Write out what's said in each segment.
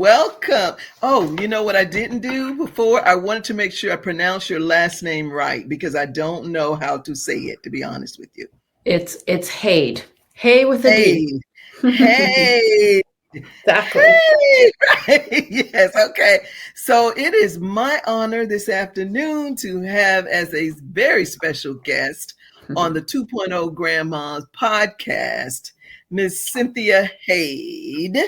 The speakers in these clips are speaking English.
Welcome. Oh, you know what I didn't do before? I wanted to make sure I pronounce your last name right because I don't know how to say it, to be honest with you. It's Hade. Hay with a Hey, D. hey, Exactly. hey, right. Yes, okay. So it is my honor this afternoon to have as a very special guest on the 2.0 Grandma's podcast, Miss Cynthia Hayde.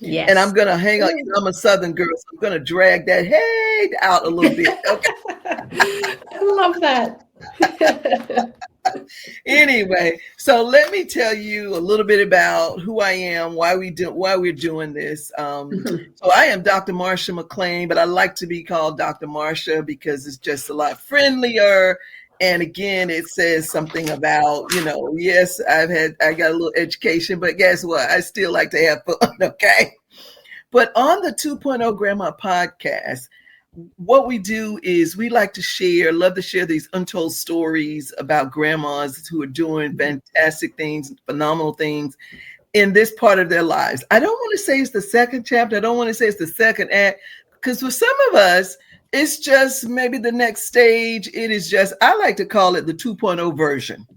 And I'm Yes. gonna hang on. I'm a Southern girl, so I'm gonna drag that hey out a little bit. Okay. I love that. Anyway, so let me tell you a little bit about who I am, why we're doing this. So I am Dr. Marsha McLean, but I like to be called Dr. Marsha because it's just a lot friendlier. And again, it says something about, yes, I got a little education, but guess what? I still like to have fun. Okay. But on the 2.0 Grandma podcast, what we do is we love to share these untold stories about grandmas who are doing fantastic things, phenomenal things in this part of their lives. I don't want to say it's the second chapter. I don't want to say it's the second act, because for some of us, it's just maybe the next stage. It is just, I like to call it the 2.0 version.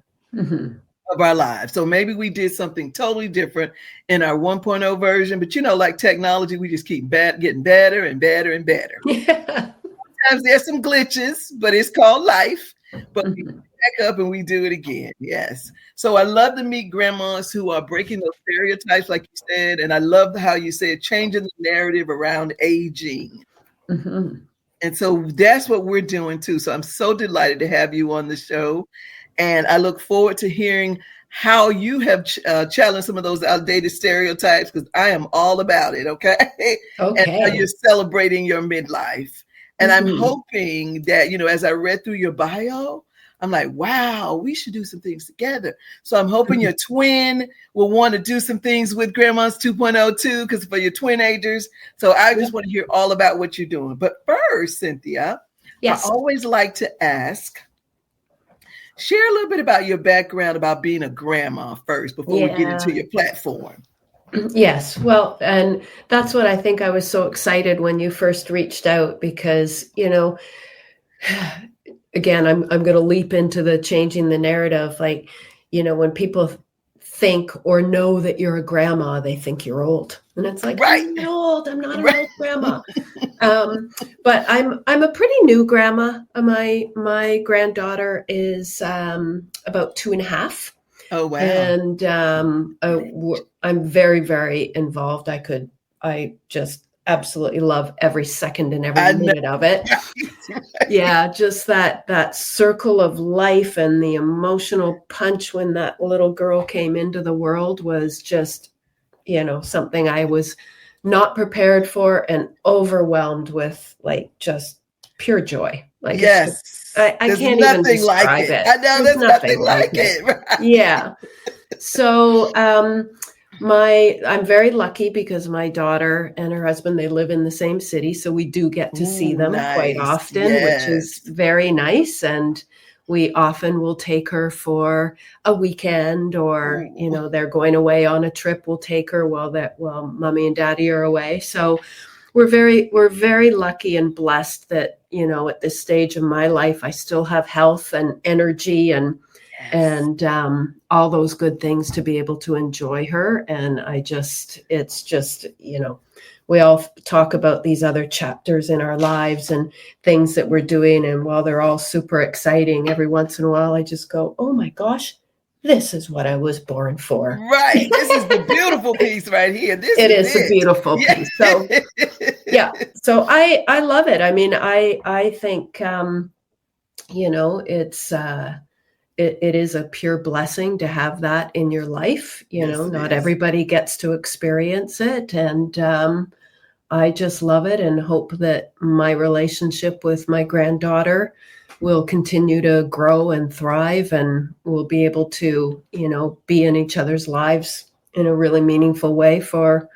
Of our lives. So maybe we did something totally different in our 1.0 version, but like technology, we just keep getting better and better and better. Yeah. Sometimes there's some glitches, but it's called life. But we back up and we do it again. Yes. So I love to meet grandmas who are breaking those stereotypes, like you said. And I love how you said changing the narrative around aging. And so that's what we're doing too. So I'm so delighted to have you on the show. And I look forward to hearing how you have challenged some of those outdated stereotypes, because I am all about it, okay? Okay. And how you're celebrating your midlife. And I'm hoping that, as I read through your bio, I'm like, wow, we should do some things together. So I'm hoping your twin will want to do some things with Grandma's 2.0 too, because for your twinagers. So I just want to hear all about what you're doing. But first, Cynthia, Yes. I always like to ask, share a little bit about your background about being a grandma first before we get into your platform. Yes. Well, and that's what I think I was so excited when you first reached out, because, again, I'm going to leap into the changing the narrative. Like, when people think or know that you're a grandma, they think you're old. And it's like, right. I'm not old. I'm not an old grandma. But I'm a pretty new grandma. My granddaughter is about 2.5. Oh, wow. And I'm very, very involved. I just absolutely love every second and every minute of it. Yeah, just that circle of life and the emotional punch when that little girl came into the world was just, something I was not prepared for and overwhelmed with, like, just pure joy. Like, yes, I can't even describe it. I know there's nothing like it. Right? Yeah. So I'm very lucky because my daughter and her husband, they live in the same city. So we do get to see them quite often, which is very nice. And we often will take her for a weekend, or, they're going away on a trip. We'll take her while mommy and daddy are away. So we're very lucky and blessed that, at this stage of my life, I still have health and energy and all those good things to be able to enjoy her. And it's just, we all talk about these other chapters in our lives and things that we're doing. And while they're all super exciting, every once in a while, I just go, oh my gosh, this is what I was born for. Right. This is the beautiful piece right here. It is a beautiful piece. So yeah. So I love it. I mean, I think, it is a pure blessing to have that in your life. Not everybody gets to experience it. And I just love it and hope that my relationship with my granddaughter will continue to grow and thrive, and we'll be able to, be in each other's lives in a really meaningful way for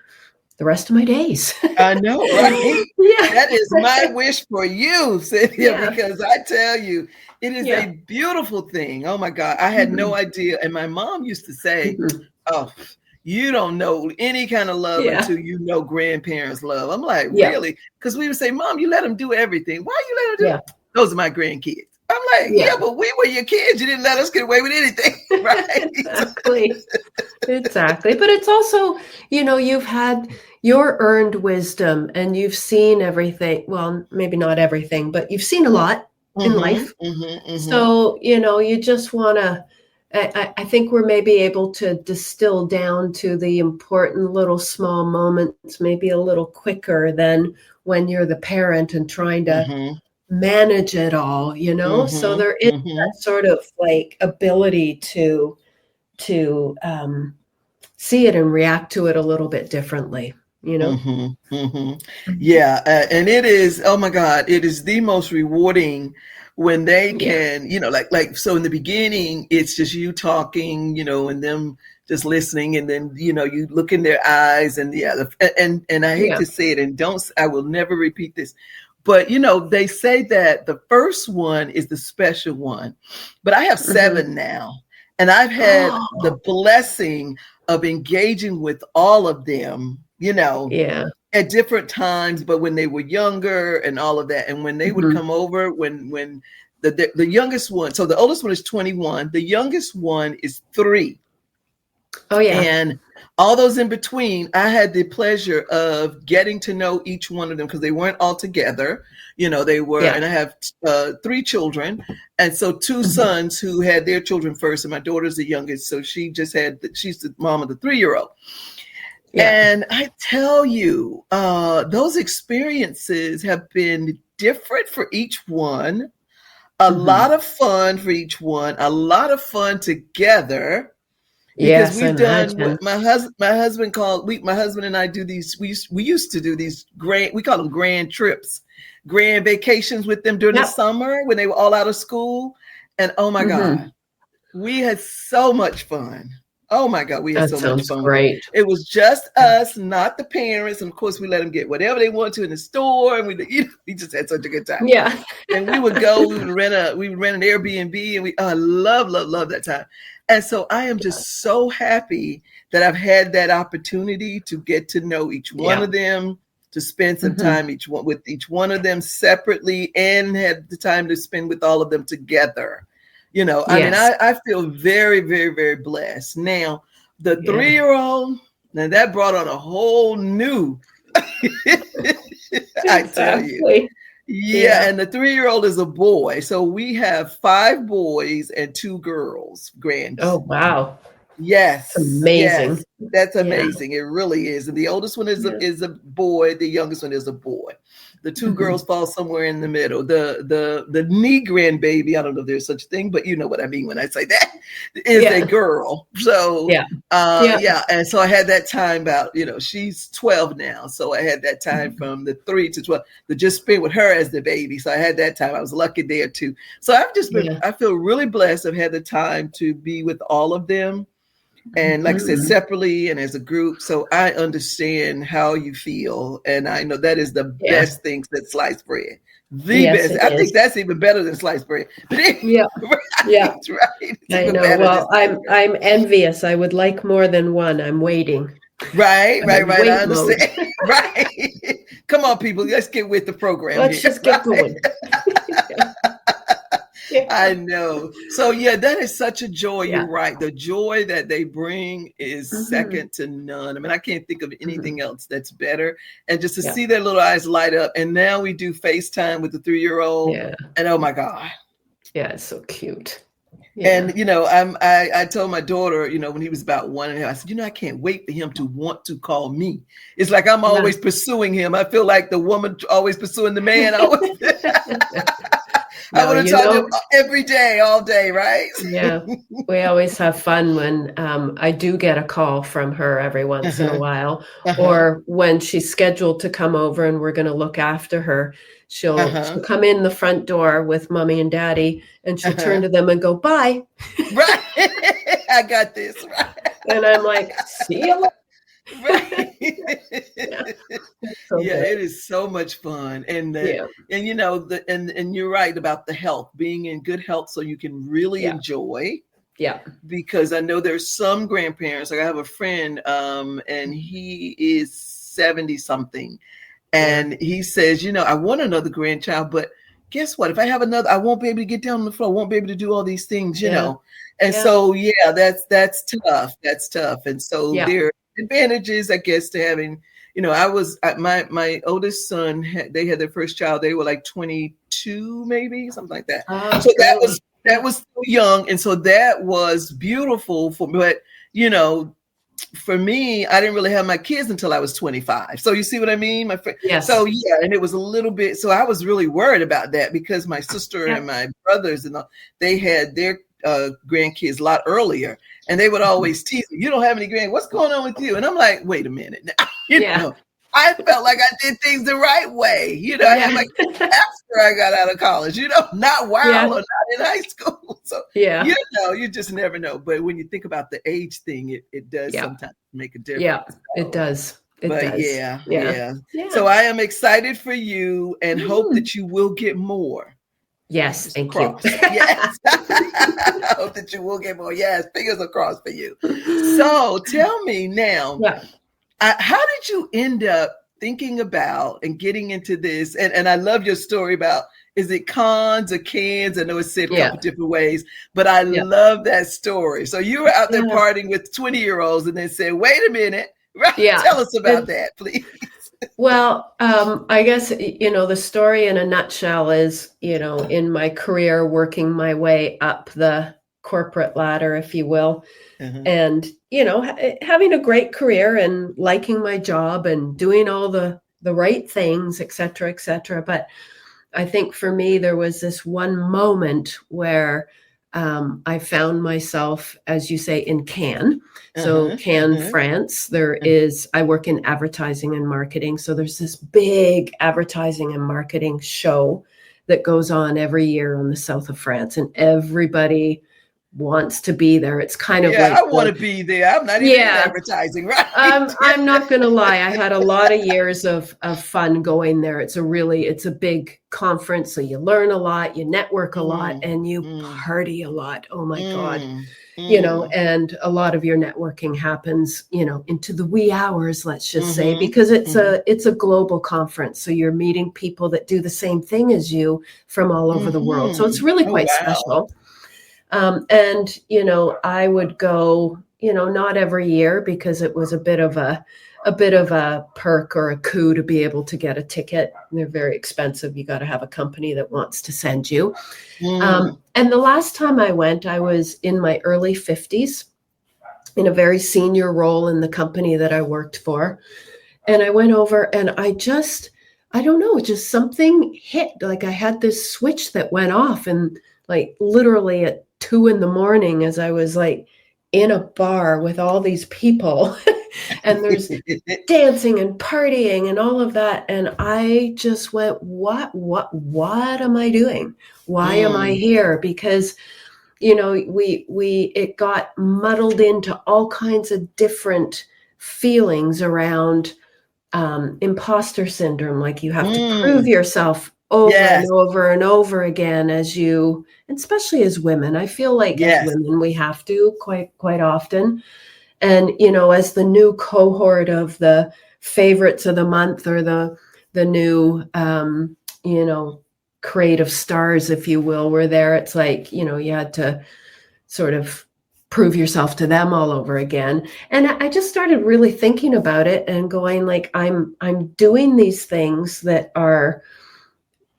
the rest of my days. I know, right? Yeah. That is my wish for you, Cynthia, because I tell you, it is a beautiful thing. Oh my God. I had no idea. And my mom used to say, oh, you don't know any kind of love Yeah. until you know grandparents' love. I'm like, Yeah. really? Because we would say, Mom, you let them do everything. Why you let them do? Yeah. Those are my grandkids. I'm like, Yeah. yeah, but we were your kids. You didn't let us get away with anything, right? Exactly. But it's also, you've had your earned wisdom and you've seen everything. Well, maybe not everything, but you've seen a lot in life. So, you just want to, I think we're maybe able to distill down to the important little small moments, maybe a little quicker than when you're the parent and trying to manage it all, So there is that sort of like ability to see it and react to it a little bit differently, Yeah, and it is, oh my God, it is the most rewarding when they can, like so in the beginning, it's just you talking, and them just listening, and then you look in their eyes, and and I hate to say it, and I will never repeat this, but they say that the first one is the special one, but I have 7 now, and I've had the blessing of engaging with all of them, at different times, but when they were younger and all of that. And when they would come over, when the youngest one, so the oldest one is 21, the youngest one is 3. Oh, yeah. And all those in between, I had the pleasure of getting to know each one of them because they weren't all together. They were, and I have 3 children. And so 2 sons who had their children first, and my daughter's the youngest. So she's the mom of the 3-year-old. And I tell you, those experiences have been different for each one, a lot of fun for each one, a lot of fun together. Because we've done what my husband and I do these, we used to do these we call them grand trips, grand vacations with them during the summer when they were all out of school. And oh my God, we had so much fun. Oh my God, we had so much fun. Great. It was just us, not the parents. And of course, we let them get whatever they want to in the store, and we just had such a good time. Yeah. And we would go, we would rent an Airbnb, and I love that time. And so I am just so happy that I've had that opportunity to get to know each one of them, to spend some time with each one of them separately, and had the time to spend with all of them together. I mean, I feel very, very, very blessed. Now, the 3-year-old, now that brought on a whole new, I tell you. Yeah, and the 3-year-old is a boy. So we have 5 boys and 2 girls, grands. Oh, wow. Yes. Amazing. Yes, that's amazing. It really is. And the oldest one is a boy. The youngest one is a boy. The 2 girls fall somewhere in the middle. The knee grandbaby, I don't know if there's such a thing, but you know what I mean when I say that, is a girl. So and so I had that time about, she's 12 now. So I had that time from the 3 to 12 to just spend with her as the baby. So I had that time. I was lucky there too. So I've just been, I feel really blessed. I've had the time to be with all of them. And like I said, separately and as a group. So I understand how you feel. And I know that is the best thing since sliced bread. The best. I think that's even better than sliced bread. But right. I know. Well, I'm envious. I would like more than one. I'm waiting. Right. I understand. Right. Come on, people. Let's get with the program. Let's just get going. I know. So that is such a joy. You're right. The joy that they bring is second to none. I mean, I can't think of anything else that's better. And just to see their little eyes light up. And now we do FaceTime with the 3-year-old. And oh my God. Yeah, it's so cute. And I told my daughter, when he was about 1.5, I said, I can't wait for him to want to call me. It's like I'm always pursuing him. I feel like the woman always pursuing the man. I want to talk to him every day, all day, right? Yeah. We always have fun when I do get a call from her every once in a while, or when she's scheduled to come over and we're going to look after her. She'll come in the front door with mommy and daddy, and she'll turn to them and go, bye. Right. I got this. Right. And I'm like, see you later. Right. It is so much fun. And and you're right about the health, being in good health so you can really enjoy. Yeah. Because I know there's some grandparents, like I have a friend, and he is 70 something. And he says, I want another grandchild, but guess what? If I have another, I won't be able to get down on the floor. I won't be able to do all these things, And so, that's tough. That's tough. And so there are advantages, I guess, to having, my oldest son, they had their first child. They were like 22, maybe something like that. So that was so young. And so that was beautiful but, for me, I didn't really have my kids until I was 25. So you see what I mean? Yes. So and it was a little bit, so I was really worried about that because my sister and my brothers and they had their grandkids a lot earlier, and they would always tease me, "You don't have any grand. What's going on with you?" And I'm like, "Wait a minute now." I felt like I did things the right way. I had my kids after I got out of college, not while or not in high school. So, you just never know. But when you think about the age thing, it does sometimes make a difference. Yeah, it does. It does. Yeah. So I am excited for you and hope that you will get more. Yes, thank you. Yes. I hope that you will get more. Yes, fingers are crossed for you. So tell me now. Yeah. How did you end up thinking about and getting into this? And I love your story about, is it cons or cans? I know it's said a couple different ways, but I love that story. So you were out there partying with 20-year-olds and then said, wait a minute. Tell us about that, please. Well, I guess, the story in a nutshell is, in my career, working my way up the corporate ladder, if you will. And, having a great career and liking my job and doing all the right things, et cetera, et cetera. But I think for me, there was this one moment where I found myself, as you say, in Cannes. So Cannes, France, I work in advertising and marketing. So there's this big advertising and marketing show that goes on every year in the south of France, and everybody wants to be there. It's kind of like, I want to be there. I'm not even in advertising, right? I'm not going to lie. I had a lot of years of fun going there. It's a big conference. So you learn a lot, you network a lot, and you party a lot. Oh my God. And a lot of your networking happens, into the wee hours, let's just say, because it's a global conference. So you're meeting people that do the same thing as you from all over the world. So it's really quite special. And, I would go, not every year because it was a bit of a perk or a coup to be able to get a ticket. They're very expensive. You got to have a company that wants to send you. And the last time I went, I was in my early 50s in a very senior role in the company that I worked for. And I went over and I don't know, just something hit. Like I had this switch that went off, and like literally at 2 a.m, as I was like in a bar with all these people and there's dancing and partying and all of that. And I just went, what am I doing? Why am I here? Because, it got muddled into all kinds of different feelings around imposter syndrome. Like you have to prove yourself over and over and over again and especially as women. I feel like as women, we have to quite often. And, as the new cohort of the favorites of the month or the new, creative stars, if you will, were there. It's like, you had to sort of prove yourself to them all over again. And I just started really thinking about it and going like, I'm doing these things that are,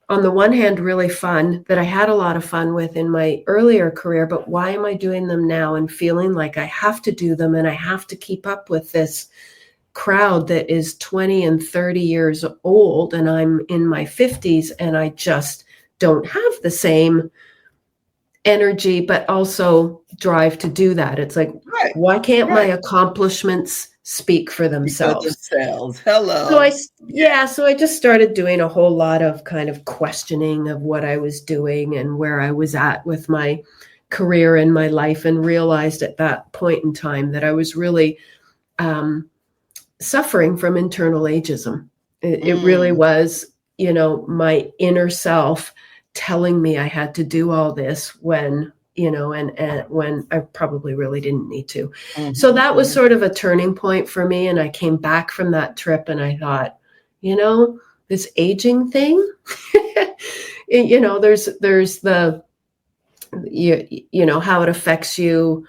on the one hand, really fun, that I had a lot of fun with in my earlier career, but why am I doing them now and feeling like I have to do them and I have to keep up with this crowd that is 20 and 30 years old and I'm in my 50s and I just don't have the same energy, but also drive to do that. It's like, why can't my accomplishments speak for themselves? Hello. So I just started doing a whole lot of kind of questioning of what I was doing and where I was at with my career and my life, and realized at that point in time that I was really suffering from internal ageism. It really was, my inner self telling me I had to do all this when, and when I probably really didn't need to. So that was sort of a turning point for me. And I came back from that trip and I thought, this aging thing, there's the, how it affects you,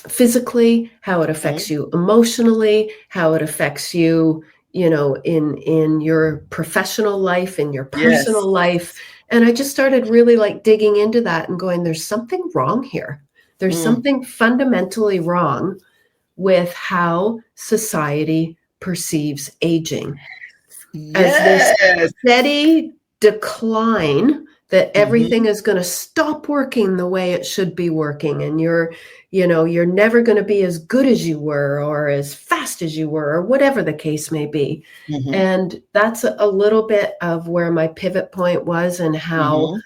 physically, how it affects you emotionally, how it affects you, in your professional life, in your personal life. And I just started really like digging into that and going, there's something wrong here. There's something fundamentally wrong with how society perceives aging. As this steady decline, that everything is going to stop working the way it should be working. And you're never going to be as good as you were or as fast as you were or whatever the case may be. And that's a little bit of where my pivot point was and how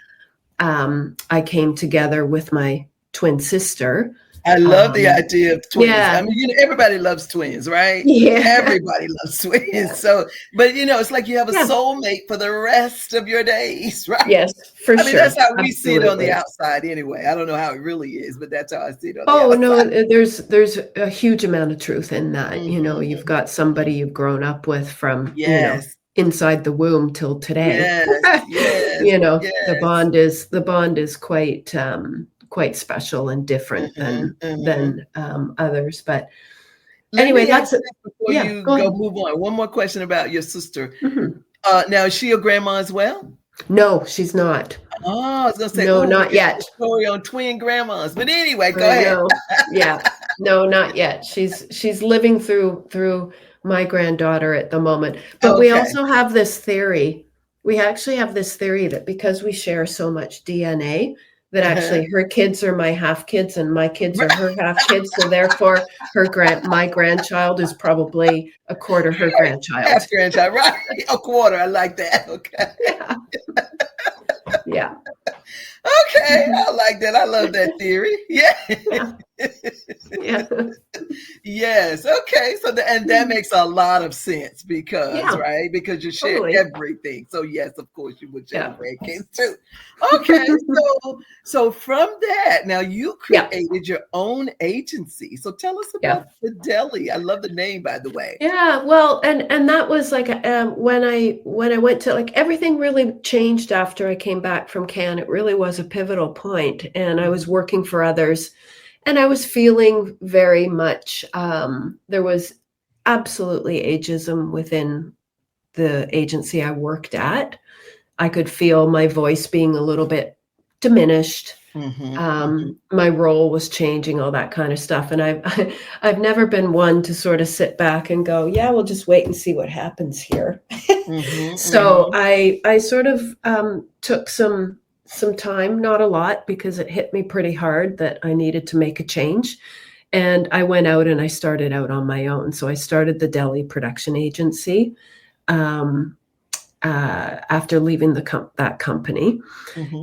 I came together with my twin sister. I love the idea of twins. Yeah. I mean, everybody loves twins, right? Yeah. Everybody loves twins. So, but it's like you have a soulmate for the rest of your days, right? Yes, for sure. I mean, that's how we see it on the outside anyway. I don't know how it really is, but that's how I see it on the outside. Oh, no, there's a huge amount of truth in that. You've got somebody you've grown up with from, inside the womb till today. The bond is quite special and different than others. But anyway, that's it. Before you go move on, one more question about your sister. Now, is she a grandma as well? No, she's not. Oh, I was gonna say no, not yet. Story on twin grandmas, but anyway, go ahead. No, not yet. She's living through my granddaughter at the moment. But we also have this theory. We actually have this theory that because we share so much DNA, that actually her kids are my half kids and my kids are her half kids. So therefore my grandchild is probably a quarter her grandchild. Half grandchild, right? A quarter. I like that. Okay. Yeah. Okay. I like that. I love that theory. Yeah. Yes. Okay. So that makes a lot of sense because, right? Because you share everything. So yes, of course you would share grandkids too. Okay. So from that, now you created your own agency. So tell us about the deli. I love the name, by the way. Yeah. Well, and that was like when I went to, like, everything really changed after I came back from Cannes. It really was a pivotal point, and I was working for others. And I was feeling very much, there was absolutely ageism within the agency I worked at. I could feel my voice being a little bit diminished. My role was changing, all that kind of stuff. And I've never been one to sort of sit back and go, yeah, we'll just wait and see what happens here. So I sort of took some time, not a lot, because it hit me pretty hard that I needed to make a change. And I went out and I started out on my own. So I started the deli production agency after leaving that company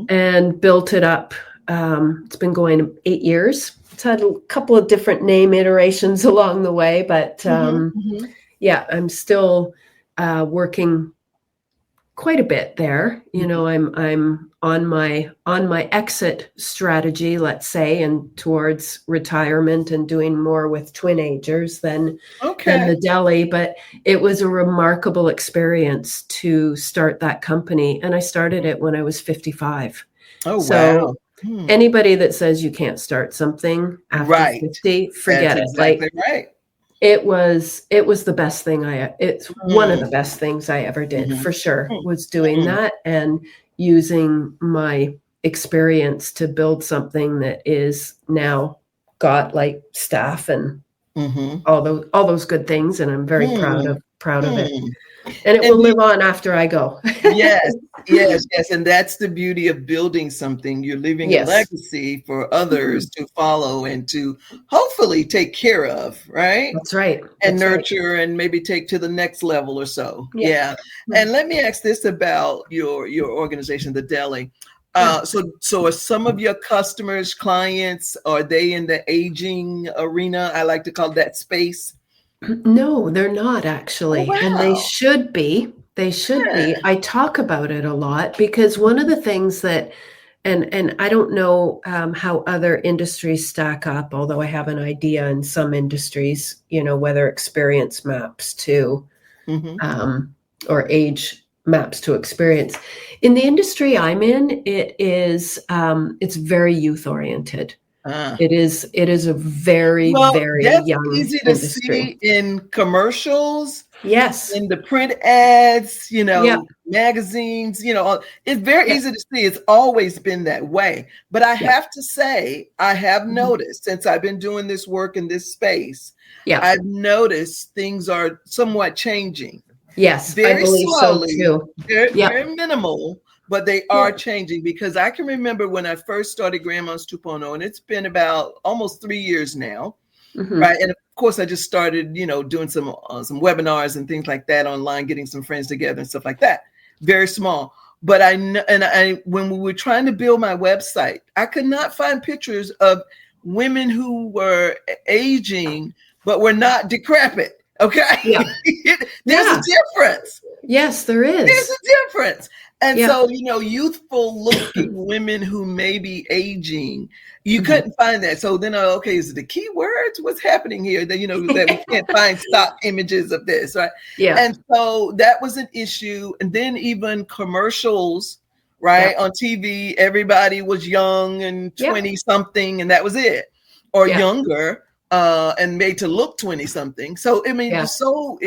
and built it up. It's been going 8 years. It's had a couple of different name iterations along the way, but I'm still working quite a bit there. I'm on my exit strategy, let's say, and towards retirement and doing more with twin-agers than the deli. But it was a remarkable experience to start that company. And I started it when I was 55. Oh, so wow. Anybody that says you can't start something after 50, forget it. Exactly right. It was the best thing it's one of the best things I ever did, for sure, was doing that and using my experience to build something that is now got like staff and all those good things. And I'm very proud of it. And it will live on after I go. Yes. And that's the beauty of building something. You're leaving a legacy for others to follow and to hopefully take care of, right? That's right. And nurture and maybe take to the next level or so. Yeah. And let me ask this about your organization, the deli. So are some of your customers, clients, are they in the aging arena? I like to call that space. No, they're not actually. Oh, wow. And they should be. They should be. I talk about it a lot because one of the things that, and I don't know how other industries stack up, although I have an idea in some industries, whether experience maps to or age maps to experience. In the industry I'm in, it's very youth oriented. It is a very, very that's young easy to industry. see in commercials. Yes. In the print ads, magazines, it's very easy to see. It's always been that way. But I have to say, I have noticed since I've been doing this work in this space, I've noticed things are somewhat changing. Yes, very I believe slowly, so too. very minimal, but they are changing, because I can remember when I first started Grandma's 2.0, and it's been about almost 3 years now. Right. And of course, I just started, doing some webinars and things like that online, getting some friends together and stuff like that. Very small. But when we were trying to build my website, I could not find pictures of women who were aging, but were not decrepit. Okay. Yeah. There's a difference. Yes, there is. There's a difference. And so, youthful looking women who may be aging, you couldn't find that. So then, okay, is it the keywords? What's happening here? That, that we can't find stock images of this, right? Yeah. And so that was an issue. And then even commercials, right? On TV, everybody was young and 20 something, and that was it. Or younger. And made to look 20 something. So, I mean,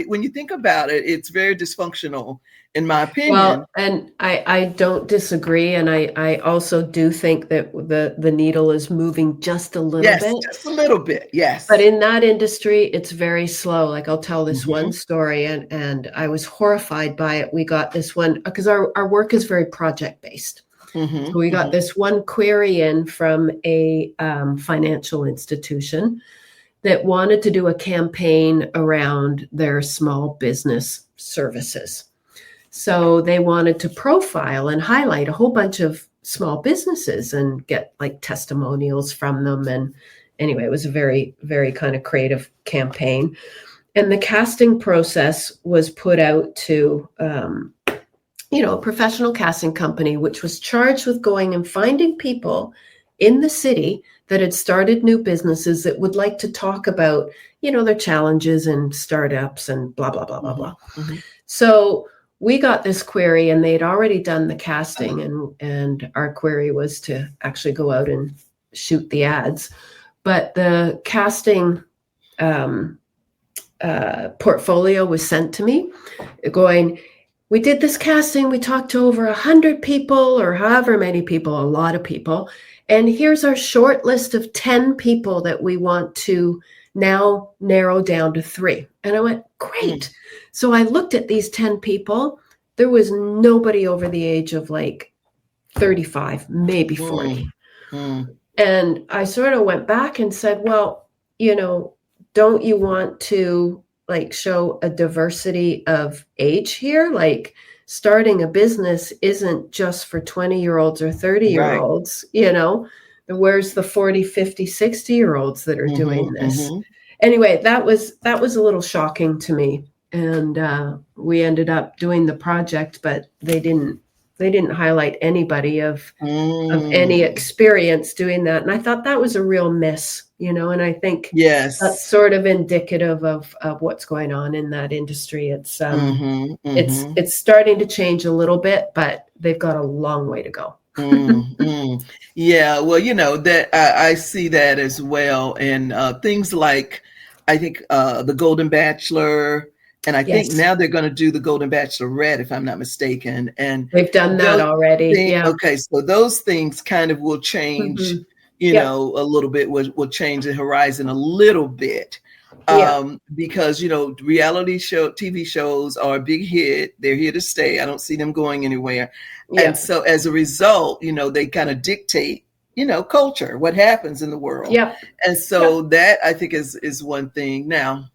when you think about it, it's very dysfunctional, in my opinion. Well, and I don't disagree. And I also do think that the needle is moving just a little bit. Just a little bit. Yes. But in that industry, it's very slow. Like, I'll tell this one story, and I was horrified by it. We got this one, because our work is very project based. So we got this one query in from a financial institution that wanted to do a campaign around their small business services. So they wanted to profile and highlight a whole bunch of small businesses and get like testimonials from them. And anyway, it was a very, very kind of creative campaign. And the casting process was put out to, a professional casting company, which was charged with going and finding people in the city that had started new businesses that would like to talk about, their challenges and startups and blah, blah, blah, blah, blah. So we got this query, and they'd already done the casting, and our query was to actually go out and shoot the ads. But the casting portfolio was sent to me going, we did this casting, we talked to over 100 people or however many people, a lot of people. And here's our short list of 10 people that we want to now narrow down to 3. And I went, great. So I looked at these 10 people. There was nobody over the age of like 35, maybe 40. And I sort of went back and said, well, don't you want to like show a diversity of age here? Like, starting a business isn't just for 20-year-olds or 30-year-olds, where's the 40, 50, 60-year-olds that are doing this? Anyway, that was a little shocking to me. And we ended up doing the project, but they didn't highlight anybody of any experience doing that. And I thought that was a real miss, and I think that's sort of indicative of what's going on in that industry. It's it's starting to change a little bit, but they've got a long way to go. Yeah, well, that I see that as well. And things like, I think the Golden Bachelor, and I think now they're going to do the Golden Bachelorette, if I'm not mistaken. And they've done that already. Okay, so those things kind of will change, a little bit, will change the horizon a little bit. Because, reality TV shows are a big hit. They're here to stay. I don't see them going anywhere. And so as a result, they kind of dictate, culture, what happens in the world. And so that, I think, is one thing. Now,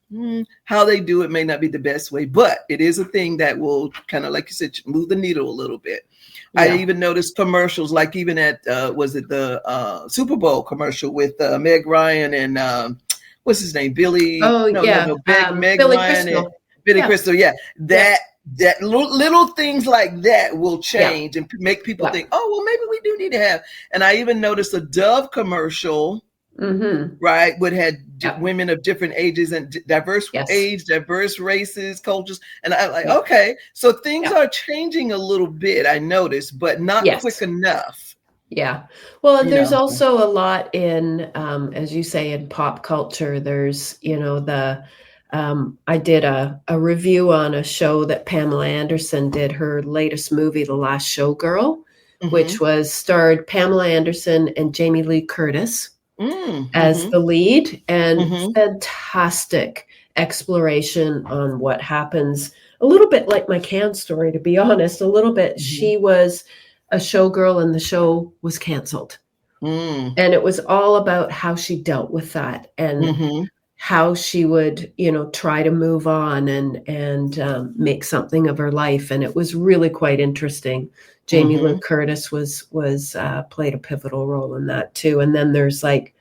how they do it may not be the best way, but it is a thing that will kind of, like you said, move the needle a little bit. I even noticed commercials, like even at, was it the Super Bowl commercial with Meg Ryan and what's his name? Billy. Oh, Meg Billy Ryan Crystal. and Billy Crystal. Yeah. That that little things like that will Yeah. change and make people Yeah. think, oh, well, maybe we do need to have. And I even noticed a Dove commercial, right, would had women of different ages and diverse age, diverse races, cultures. And I'm like, okay, so things are changing a little bit, I noticed, but not quick enough. Yeah. Well, there's also a lot in, as you say, in pop culture. There's, I did a review on a show that Pamela Anderson did, her latest movie, The Last Showgirl, which was starred Pamela Anderson and Jamie Lee Curtis as the lead, and fantastic exploration on what happens. A little bit like my Can story, to be honest, a little bit. She was a showgirl and the show was canceled. And it was all about how she dealt with that and how she would, try to move on and make something of her life. And it was really quite interesting. Jamie Lee Curtis was played a pivotal role in that too. And then there's like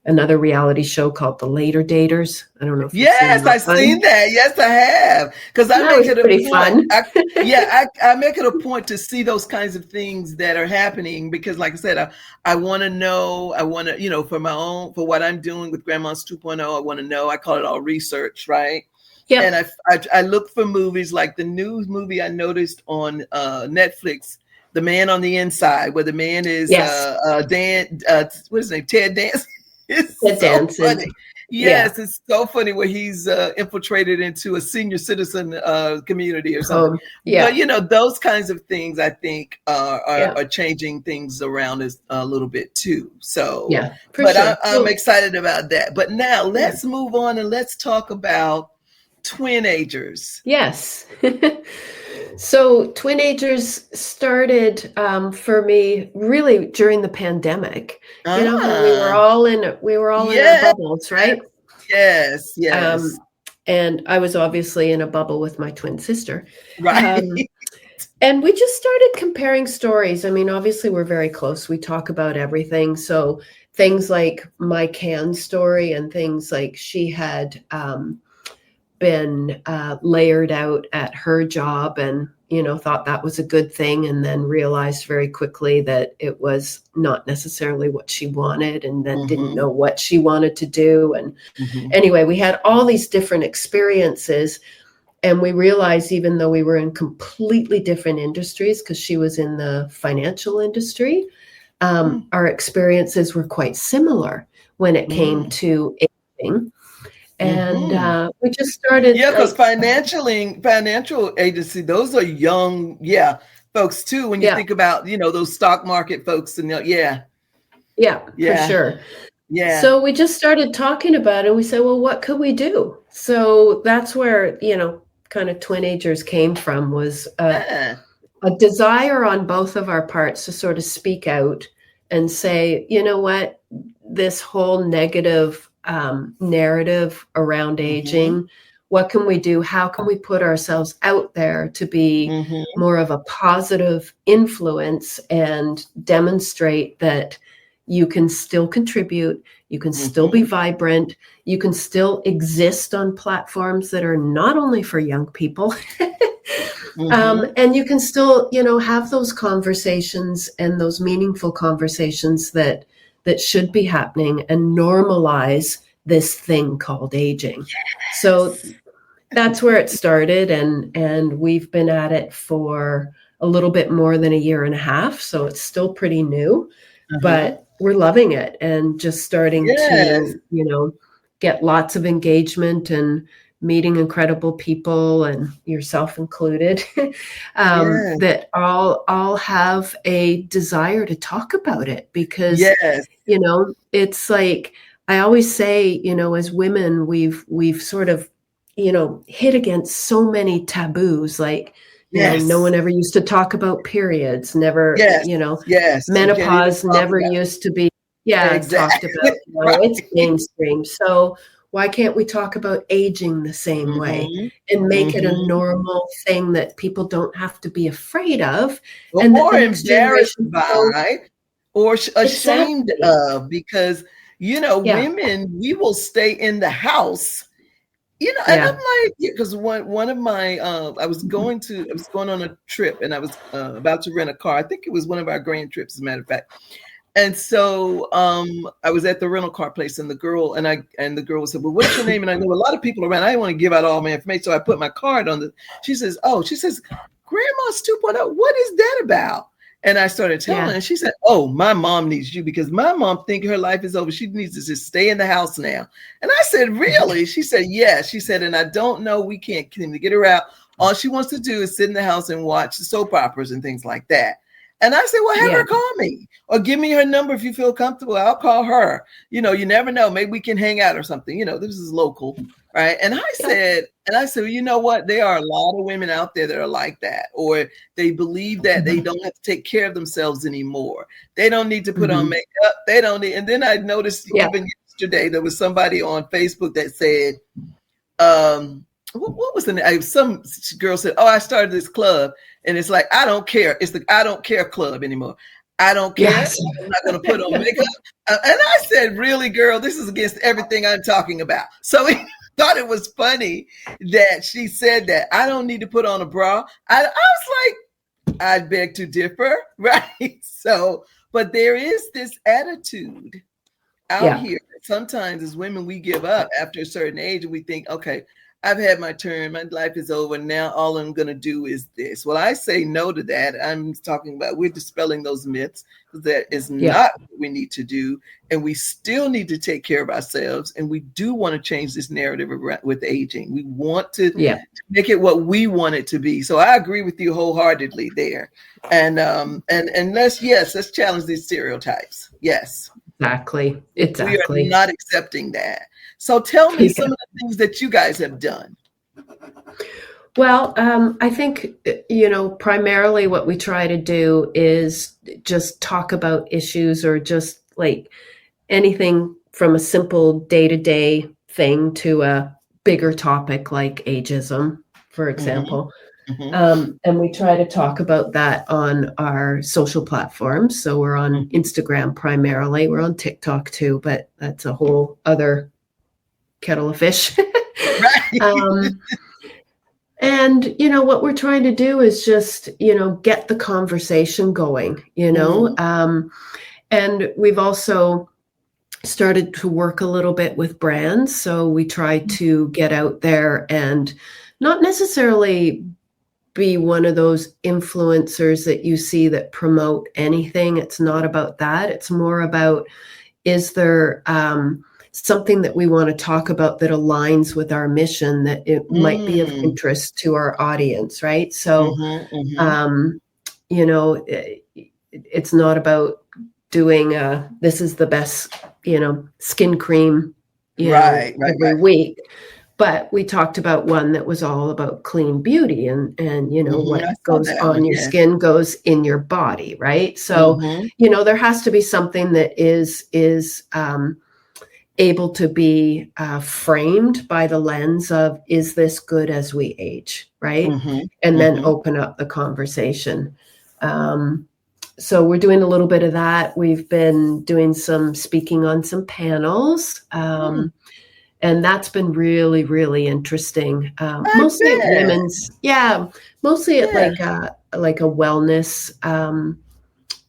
another reality show called The Later Daters. I don't know if you've seen that. I've seen that. Yes, I have. Because I make it a pretty point. I make it a point to see those kinds of things that are happening because, like I said, I want to know. I want to, for my own, for what I'm doing with Grandma's 2.0. I want to know. I call it all research, right? Yeah. And I look for movies like the new movie I noticed on Netflix, The Man on the Inside, where the man is Dan. What's his name? Ted Danson. It's so funny. Yes, it's so funny where he's infiltrated into a senior citizen community or something. But those kinds of things I think are changing things around us a little bit too. So I'm excited about that. But now let's move on and let's talk about twinagers. Yes. So twinagers started for me really during the pandemic. When we were all in our bubbles, right? Yes. And I was obviously in a bubble with my twin sister. Right. And we just started comparing stories. I mean, obviously we're very close. We talk about everything. So things like my Can story and things like she had been layered out at her job and thought that was a good thing, and then realized very quickly that it was not necessarily what she wanted, and then didn't know what she wanted to do. And anyway, we had all these different experiences, and we realized, even though we were in completely different industries, because she was in the financial industry, our experiences were quite similar when it came to aging. And we just started. Yeah, because financial agency, those are young, folks too. When you think about, those stock market folks, and for sure. Yeah. So we just started talking about it. We said, well, what could we do? So that's where, kind of twinagers came from, was a desire on both of our parts to sort of speak out and say, you know what, this whole negative narrative around aging, what can we do? How can we put ourselves out there to be more of a positive influence and demonstrate that you can still contribute, you can still be vibrant, you can still exist on platforms that are not only for young people, and you can still, have those conversations and those meaningful conversations that should be happening and normalize this thing called aging. Yes. So that's where it started. And we've been at it for a little bit more than a year and a half. So it's still pretty new, but we're loving it and just starting to, get lots of engagement and meeting incredible people, and yourself included, that all have a desire to talk about it, because, it's like, I always say, as women, we've sort of, hit against so many taboos, like, no one ever used to talk about periods, never, menopause never used to be, talked about, it's mainstream. So why can't we talk about aging the same way and make it a normal thing that people don't have to be afraid of, and that the next generation by, or ashamed of, because women, we will stay in the house And I'm like, because one of my, I was going on a trip, and I was about to rent a car. I think it was one of our grand trips, as a matter of fact. And so I was at the rental car place, and the girl said, "Well, what's your name?" And I know a lot of people around. I didn't want to give out all my information, so I put my card on the. She says, "Grandma's 2.0. What is that about?" And I started telling her, and she said, "Oh, my mom needs you, because my mom thinks her life is over. She needs to just stay in the house now." And I said, "Really?" She said, "Yes." She said, "And I don't know, we can't seem to get her out. All she wants to do is sit in the house and watch the soap operas and things like that." And I said, "Well, have her call me, or give me her number if you feel comfortable. I'll call her. You never know. Maybe we can hang out or something. This is local, right?" And I said, well, you know what? There are a lot of women out there that are like that, or they believe that they don't have to take care of themselves anymore. They don't need to put on makeup. They don't need. And then I noticed even yesterday there was somebody on Facebook that said, what was the name? Some girl said, "Oh, I started this club, and it's like, I don't care. It's the I don't care club anymore. I don't care. Yes. I'm not going to put on makeup." And I said, "Really, girl, this is against everything I'm talking about." So he thought it was funny that she said that. I don't need to put on a bra. I was like, I beg to differ, right? So, but there is this attitude out here. Sometimes as women, we give up after a certain age, and we think, okay, I've had my turn. My life is over. Now all I'm going to do is this. Well, I say no to that. I'm talking about, we're dispelling those myths, because that is not what we need to do. And we still need to take care of ourselves. And we do want to change this narrative with aging. We want to make it what we want it to be. So I agree with you wholeheartedly there. And let's challenge these stereotypes. Yes. Exactly. We are not accepting that. So tell me some of the things that you guys have done. Well, I think, primarily what we try to do is just talk about issues, or just like anything from a simple day-to-day thing to a bigger topic like ageism, for example. And we try to talk about that on our social platforms. So we're on Instagram primarily. We're on TikTok too, but that's a whole other kettle of fish. Right. And, what we're trying to do is just, get the conversation going, and we've also started to work a little bit with brands. So we try to get out there and not necessarily be one of those influencers that you see that promote anything. It's not about that. It's more about, is there something that we want to talk about that aligns with our mission, that it might be of interest to our audience, right? So, it's not about doing this is the best, skin cream, every week. But we talked about one that was all about clean beauty, and what goes on your skin goes in your body, right? So, there has to be something that is able to be framed by the lens of, is this good as we age, right? And then open up the conversation. So we're doing a little bit of that. We've been doing some speaking on some panels. And that's been really, really interesting. Mostly at women's, mostly at like a wellness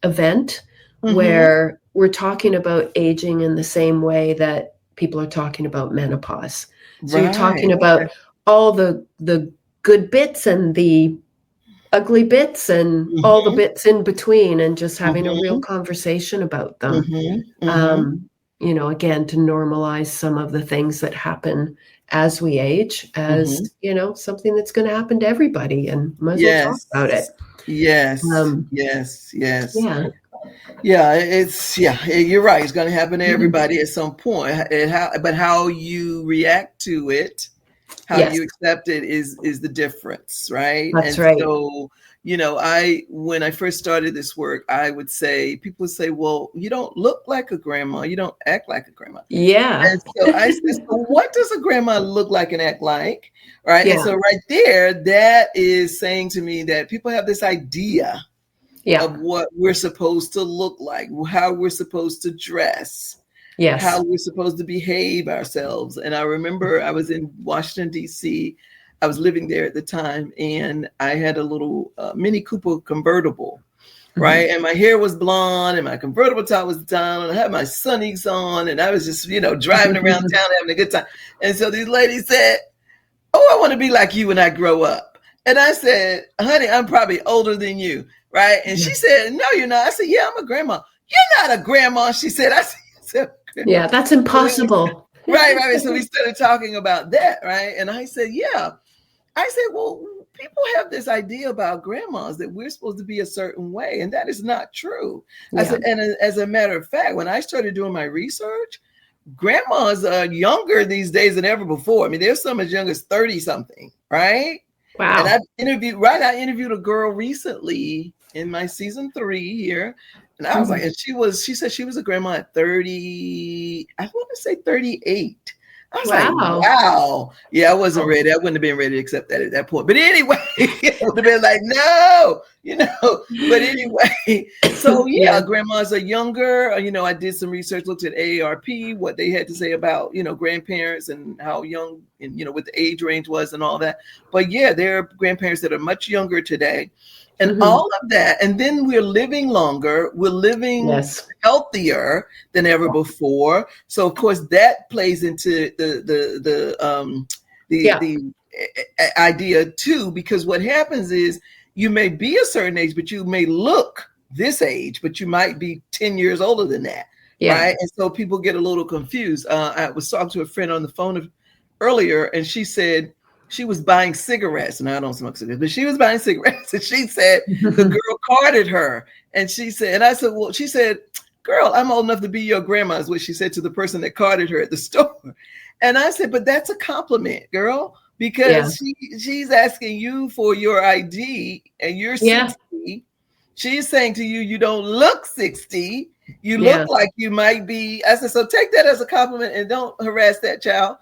event, where we're talking about aging in the same way that people are talking about menopause. So you're talking about all the good bits and the ugly bits and all the bits in between, and just having a real conversation about them. Again, to normalize some of the things that happen as we age, as something that's going to happen to everybody, and might as well talk about it. Yes. You're right. It's going to happen to everybody at some point. But how you react to it, how you accept it is the difference, right? That's right. So, when I first started this work, people would say, "Well, you don't look like a grandma. You don't act like a grandma." Yeah. And so I said, "So what does a grandma look like and act like?" Right. And so right there, that is saying to me that people have this idea of what we're supposed to look like, how we're supposed to dress. Yes. how we're supposed to behave ourselves. And I remember I was in Washington, D.C. I was living there at the time, and I had a little Mini Cooper convertible, right? And my hair was blonde, and my convertible top was down, and I had my sunnies on, and I was just, driving around town having a good time. And so these ladies said, "Oh, I want to be like you when I grow up." And I said, "Honey, I'm probably older than you, right?" And she said, "No, you're not." I said, "Yeah, I'm a grandma." "You're not a grandma," she said. I said, "Yeah, that's impossible." Right. So we started talking about that, right? And I said, "Yeah." I said, "Well, people have this idea about grandmas that we're supposed to be a certain way, and that is not true." I said, and as a matter of fact, when I started doing my research, grandmas are younger these days than ever before. I mean, there's some as young as 30 something, right? Wow. And I interviewed a girl recently in my season 3 here. And I was like, and she said she was a grandma at 30, I want to say 38. I was like, wow. Yeah, I wasn't ready. I wouldn't have been ready to accept that at that point. But anyway, it would have been like, no, But anyway, so yeah, grandmas are younger. I did some research, looked at AARP, what they had to say about, grandparents and how young and, what the age range was and all that. But yeah, there are grandparents that are much younger today. And all of that. And then we're living longer. We're living healthier than ever before. So of course that plays into the idea too, because what happens is you may be a certain age, but you may look this age, but you might be 10 years older than that. Right. And so people get a little confused. I was talking to a friend on the phone earlier, and she said, she was buying cigarettes, and I don't smoke cigarettes, but she was buying cigarettes. And she said the girl carded her. And she said, and I said, well, she said, "Girl, I'm old enough to be your grandma," is what she said to the person that carded her at the store. And I said, but that's a compliment, girl, because she's asking you for your ID and you're 60. She's saying to you, you don't look 60. You look like you might be. I said, so take that as a compliment and don't harass that child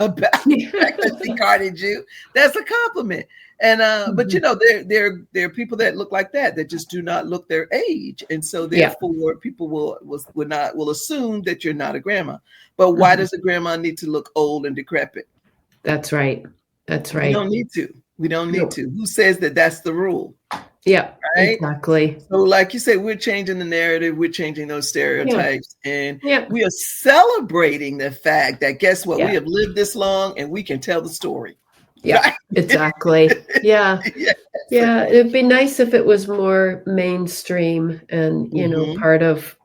about the fact that she carded you. That's a compliment. And but there are people that look like that just do not look their age, and so therefore people will assume that you're not a grandma. But why does a grandma need to look old and decrepit? That's right. We don't need to. Who says that that's the rule? Yeah, right? Exactly. So like you say, we're changing the narrative, we're changing those stereotypes, and we are celebrating the fact that, guess what, we have lived this long and we can tell the story. Yeah, exactly. Yeah. It'd be nice if it was more mainstream and, part of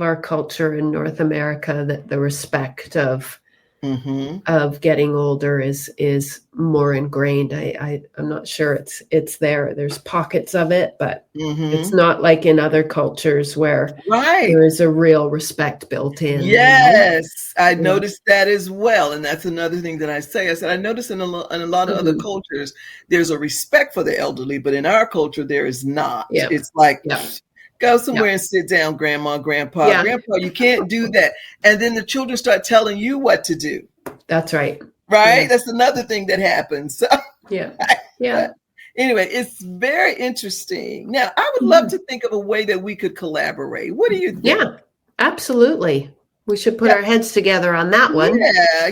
our culture in North America, that the respect of getting older is more ingrained. I'm not sure it's there. There's pockets of it, but it's not like in other cultures where there is a real respect built in. Yes, I noticed that as well. And that's another thing that I said, I noticed in a lot of other cultures, there's a respect for the elderly, but in our culture, there is not. It's like, go somewhere and sit down, grandma, grandpa, you can't do that. And then the children start telling you what to do. That's right. Right? That's another thing that happens. So, anyway, it's very interesting. Now, I would love to think of a way that we could collaborate. What do you think? Yeah, absolutely. We should put our heads together on that one.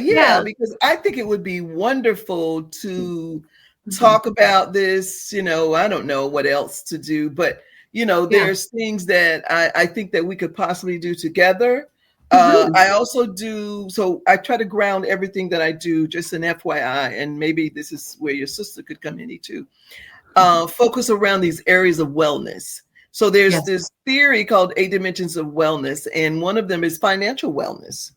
Yeah, because I think it would be wonderful to talk about this. I don't know what else to do, but there's things that I think that we could possibly do together. I also so I try to ground everything that I do, just an FYI, and maybe this is where your sister could come in too. Focus around these areas of wellness. So there's this theory called 8 dimensions of wellness, and one of them is financial wellness.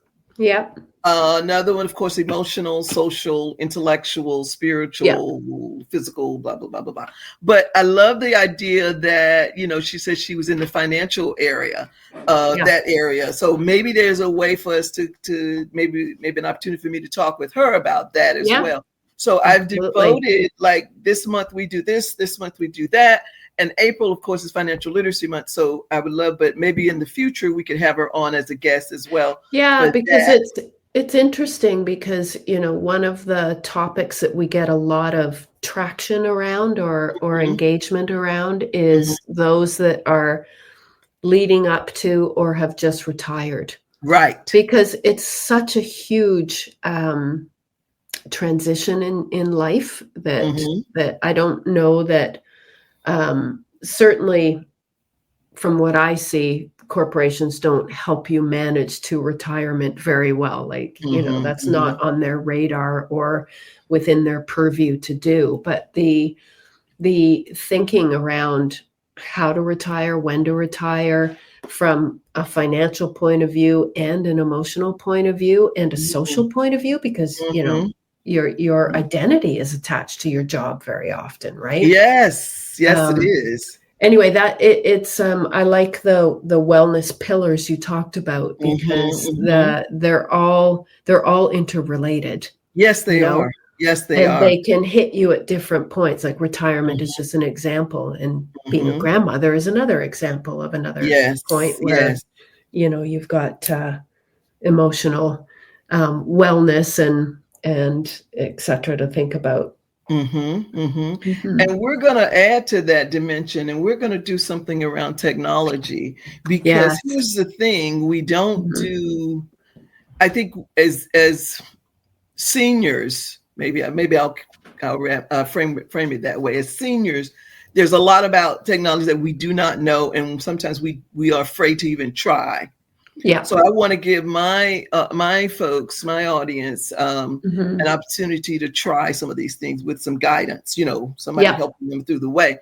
Another one, of course, emotional, social, intellectual, spiritual, physical, blah, blah, blah, blah, blah. But I love the idea that, she said she was in the financial area, that area. So maybe there's a way for us to maybe an opportunity for me to talk with her about that as well. So I've devoted, like, this month we do this month we do that. And April, of course, is Financial Literacy Month. So I would love, but maybe in the future we could have her on as a guest as well. Yeah, because it's interesting because, one of the topics that we get a lot of traction around or engagement around is those that are leading up to or have just retired. Right. Because it's such a huge transition in life that I don't know that certainly from what I see, corporations don't help you manage to retirement very well. Like, that's not on their radar or within their purview to do. But the thinking around how to retire, when to retire, from a financial point of view and an emotional point of view and a social point of view, because your identity is attached to your job very often, right? Yes, it is. Anyway, that it's I like the wellness pillars you talked about, because they're all interrelated. Yes, they are. Yes, they and are. they can hit you at different points. Like retirement is just an example, and being a grandmother is another example of another point where you've got emotional wellness and et cetera to think about. And we're going to add to that dimension, and we're going to do something around technology, because here's the thing: we don't do. I think as seniors, maybe I'll frame it that way. As seniors, there's a lot about technology that we do not know, and sometimes we are afraid to even try. Yeah. So I want to give my folks, my audience, an opportunity to try some of these things with some guidance. Somebody helping them through the way.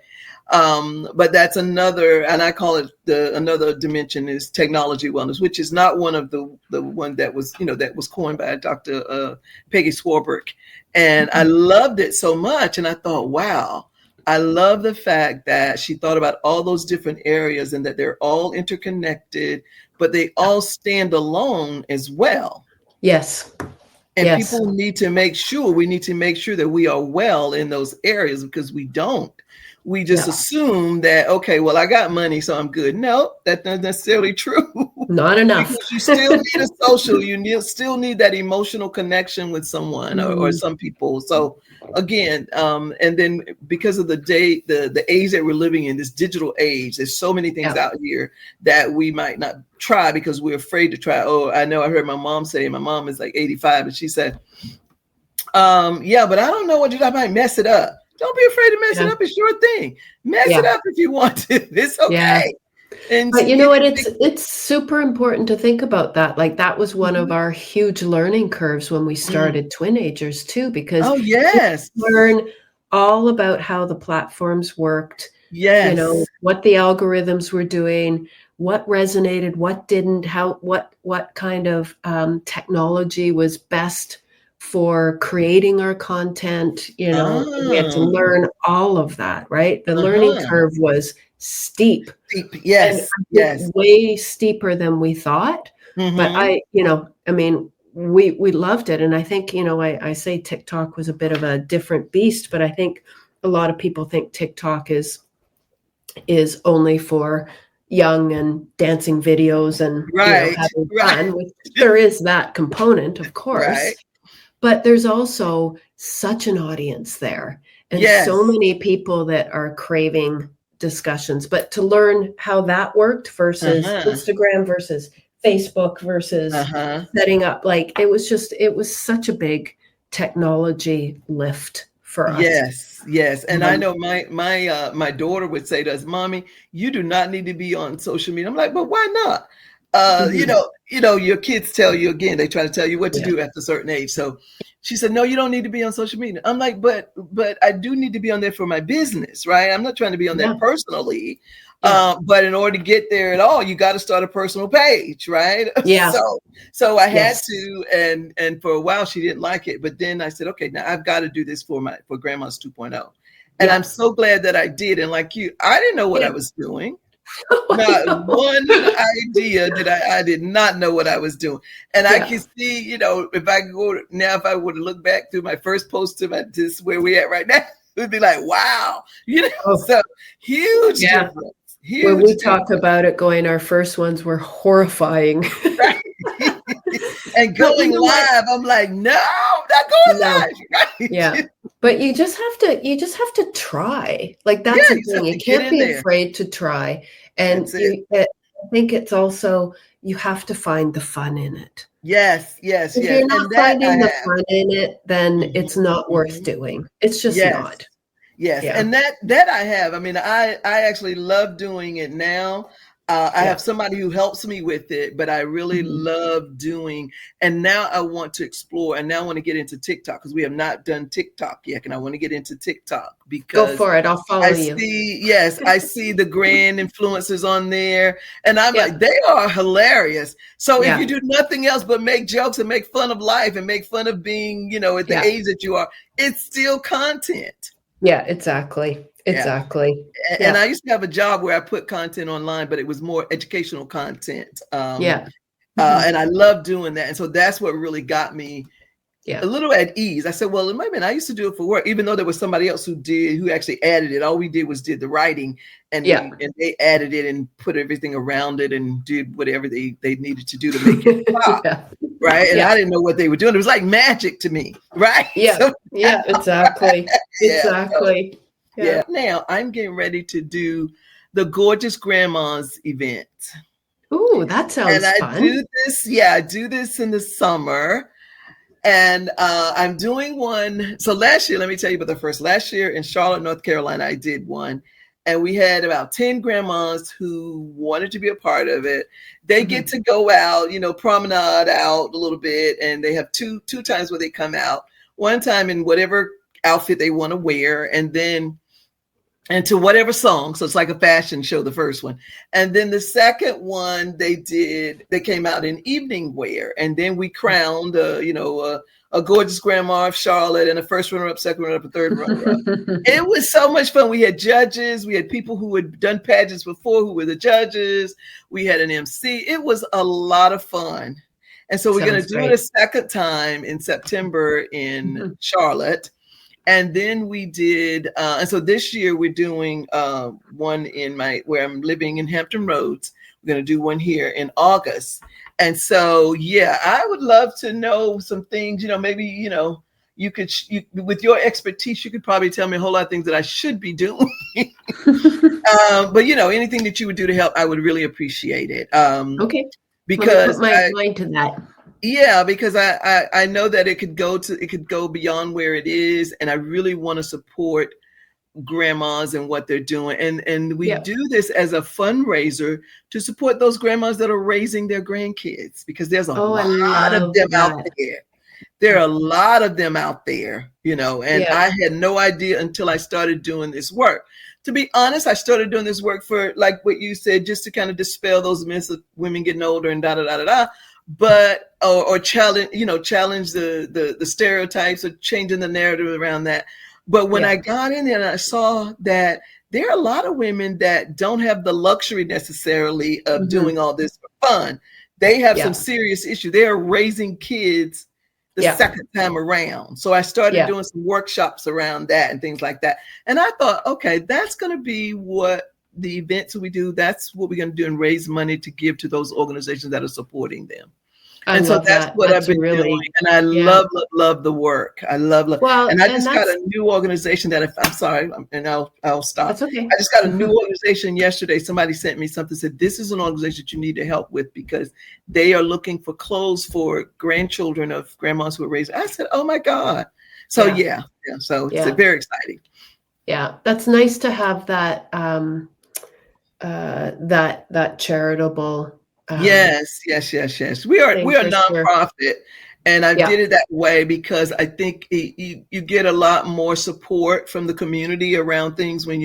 But that's another, and I call it another dimension is technology wellness, which is not one of the one that was that was coined by Dr. Peggy Swarbrick, and I loved it so much, and I thought, wow. I love the fact that she thought about all those different areas and that they're all interconnected, but they all stand alone as well. Yes. And people need to make sure that we are well in those areas, because we don't. We just assume that, okay, well, I got money, so I'm good. No, that's not necessarily true. Not enough. Because you still need a social, still need that emotional connection with someone or some people. So again, and then because of the age that we're living in, this digital age, there's so many things out here that we might not try because we're afraid to try. Oh, I know I heard my mom say, my mom is like 85, and she said, yeah, but I don't know I might mess it up. Don't be afraid to mess it up. It's your thing. Mess it up if you want to. It's okay. Yeah. And but you know what? It's super important to think about that. Like that was one of our huge learning curves when we started Twinagers too, because we learn all about how the platforms worked. Yes. What the algorithms were doing, what resonated, what didn't, what kind of technology was best for creating our content. We had to learn all of that, right? The learning curve was steep. Yes. Way steeper than we thought. But we loved it. And I think, I say TikTok was a bit of a different beast, but I think a lot of people think TikTok is only for young and dancing videos and having fun. Which there is that component, of course. Right. But there's also such an audience there, and so many people that are craving discussions. But to learn how that worked versus Instagram versus Facebook versus setting up, like it was such a big technology lift for us. Yes. And I know my daughter would say to us, "Mommy, you do not need to be on social media." I'm like, "But why not?" Your kids tell you, again, they try to tell you what to do at a certain age. So she said, "No, you don't need to be on social media." I'm like, but I do need to be on there for my business, right? I'm not trying to be on there personally. But in order to get there at all, you got to start a personal page, right? Yeah. So I had to, and for a while she didn't like it, but then I said, okay, now I've got to do this for Grandma's 2.0. And I'm so glad that I did. And like you, I didn't know what I was doing. Not one idea I did not know what I was doing. And I can see, if I would look back through my first post to this where we're at right now, it would be like, wow, so huge difference. When we talk about it going, our first ones were horrifying. Right. And going live, I'm like, no, not going live. Right? Yeah. But you just have to try. Like that's the thing. You can't be afraid to try. And I think it's also, you have to find the fun in it. Yes, yes, If yes. you're not And that I finding the have. fun in it, then Mhm, it's not worth mhm. doing. It's just Yes. not. Yes, Yeah. and that I have. I mean, I actually love doing it now. I Yeah. have somebody who helps me with it, but I really Mhm. love doing. And now I want to explore, and now I want to get into TikTok because we have not done TikTok yet, and I want to get into TikTok Go because for it. I'll follow I you. see, yes, I see the grand influencers on there, and I'm Yeah. like, they are hilarious. So if you Yeah. do nothing else but make jokes and make fun of life and make fun of being, at the Yeah. age that you are, it's still content. Yeah, exactly. Yeah. Exactly. And Yeah. I used to have a job where I put content online, but it was more educational content. Yeah. Mhm. And I love doing that. And so that's what really got me a Yeah. little at ease. I said, well, it might have been, I used to do it for work, even though there was somebody else who actually added it. All we did was did the writing and Yeah. they added it and put everything around it and did whatever they needed to do to make it pop. Yeah. Right. And Yeah. I didn't know what they were doing. It was like magic to me. Right. Yeah. So, Yeah, exactly. yeah. So, Exactly. yeah. Yeah. Now I'm getting ready to do the Gorgeous Grandmas event. Ooh, that And sounds I fun. do this, yeah, I do this in the summer. And I'm doing one. So last year, let me tell you about the first. Last year in Charlotte, North Carolina, I did one. And we had about 10 grandmas who wanted to be a part of it. They get to go out, promenade out a little bit. And they have two times where they come out. One time in whatever outfit they want to wear. And to whatever song. So it's like a fashion show, the first one. And then the second one they came out in evening wear. And then we crowned, a gorgeous grandma of Charlotte and a first runner up, second runner up, a third runner up. It was so much fun. We had judges. We had people who had done pageants before who were the judges. We had an MC. It was a lot of fun. And so we're going to Sounds do it great. a second time in September in Charlotte. And then we did, and so this year we're doing one where I'm living in Hampton Roads. We're going to do one here in August. And so, yeah, I would love to know some things, maybe, you with your expertise, you could probably tell me a whole lot of things that I should be doing. But, anything that you would do to help, I would really appreciate it. Okay. Let me put Because my mind to that. Yeah, because I know that it could go beyond where it is, and I really want to support grandmas and what they're doing, and we do this as a fundraiser to support those grandmas that are raising their grandkids, because there's a Oh, I lot of love them out that. there. There are a lot of them out there, and Yeah. I had no idea until I started doing this work. To be honest, I started doing this work for, like what you said, just to kind of dispel those myths of women getting older and da da da da da. But or challenge the stereotypes, or changing the narrative around that. But when I got in there and I saw that there are a lot of women that don't have the luxury necessarily of doing all this for fun. They have some serious issues. They are raising kids the second time around. So I started doing some workshops around that and things like that. And I thought, okay, that's going to be what the events we do. That's what we're going to do, and raise money to give to those organizations that are supporting them. I And so love that's that. what I've That's been doing. really, And I love the work. I love. well, And I and just got that's, a new organization that I'm sorry, and I'll stop. that's okay. I just got a new organization yesterday. Somebody sent me something, said, this is an organization that you need to help with, because they are looking for clothes for grandchildren of grandmas who are raised. I said, oh my God. So yeah. So it's very exciting. Yeah. That's nice to have that, that charitable, Yes. We are for sure. nonprofit, and I did it that way because I think you get a lot more support from the community around things when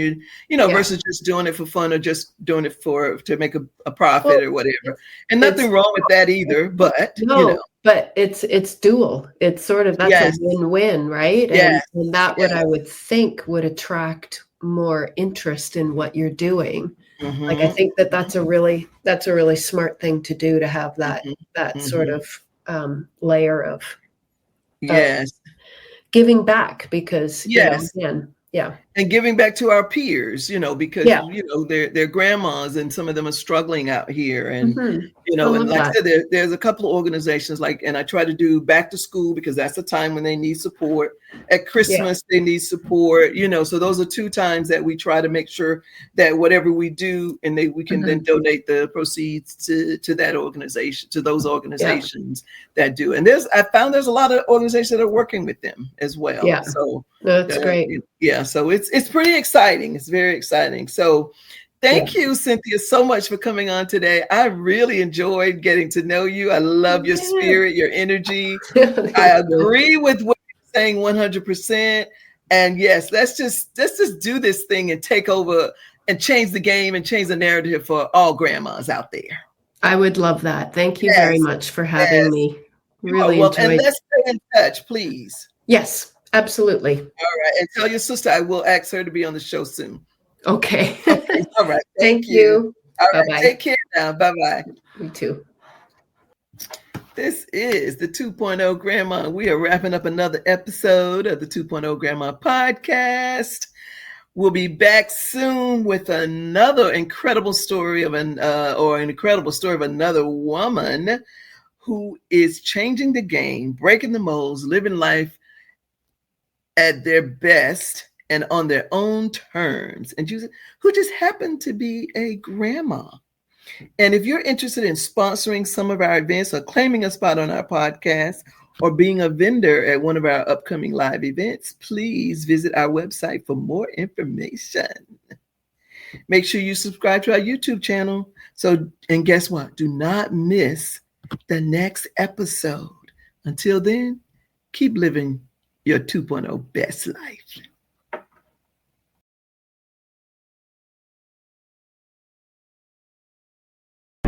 versus just doing it for fun, or just doing it to make a profit or whatever. And nothing wrong with that either, but no, but it's dual. It's sort of, that's a win-win, right? And that what I would think would attract more interest in what you're doing. Like, I think that's a really smart thing to do, to have that sort of layer of giving back, because again, and giving back to our peers, because Yeah. they're grandmas, and some of them are struggling out here, and Mm-hmm. and like I said, there's a couple of organizations and I try to do back to school, because that's the time when they need support. At Christmas, they need support, so those are 2 times that we try to make sure that whatever we do, and we can then donate the proceeds to that organization, to those organizations that do. And I found there's a lot of organizations that are working with them as well. Yeah. So that's great. Yeah. So it's pretty exciting. It's very exciting. So thank you, Cynthia, so much for coming on today. I really enjoyed getting to know you. I love your spirit, your energy. I agree with what you're saying 100%. And yes, let's just do this thing and take over and change the game and change the narrative for all grandmas out there. I would love that. Thank you very much for having me. Really enjoyed. And let's stay in touch, please. Yes, absolutely. All right. And tell your sister I will ask her to be on the show soon. Okay. All right. Thank you. All right. Bye-bye. Take care now. Bye-bye. You too. This is the 2.0 Grandma. We are wrapping up another episode of the 2.0 Grandma podcast. We'll be back soon with another incredible story of an incredible story of another woman who is changing the game, breaking the molds, living life at their best and on their own terms, and who just happened to be a grandma. And if you're interested in sponsoring some of our events or claiming a spot on our podcast or being a vendor at one of our upcoming live events, please visit our website for more information. Make sure you subscribe to our YouTube channel. And guess what? Do not miss the next episode. Until then, keep living your 2.0 best life.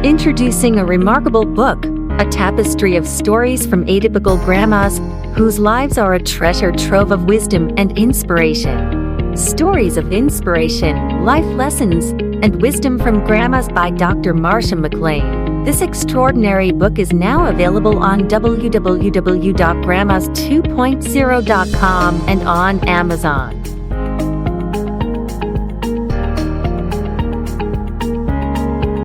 Introducing a remarkable book, a tapestry of stories from atypical grandmas whose lives are a treasure trove of wisdom and inspiration. Stories of inspiration, life lessons, and wisdom from grandmas by Dr. Marsha McLean. This extraordinary book is now available on www.grandmas2.0.com and on Amazon.